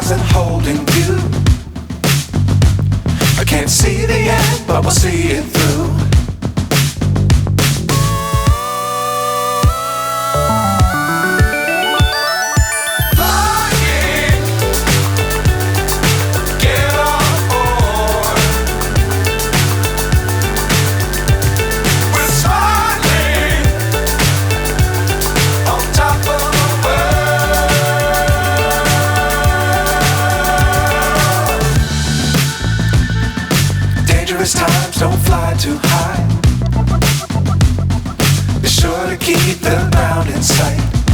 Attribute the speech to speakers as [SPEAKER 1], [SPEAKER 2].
[SPEAKER 1] stars and holding you. I can't see the end, but we'll see it through. Times don't fly too high. Be sure to keep the ground in sight.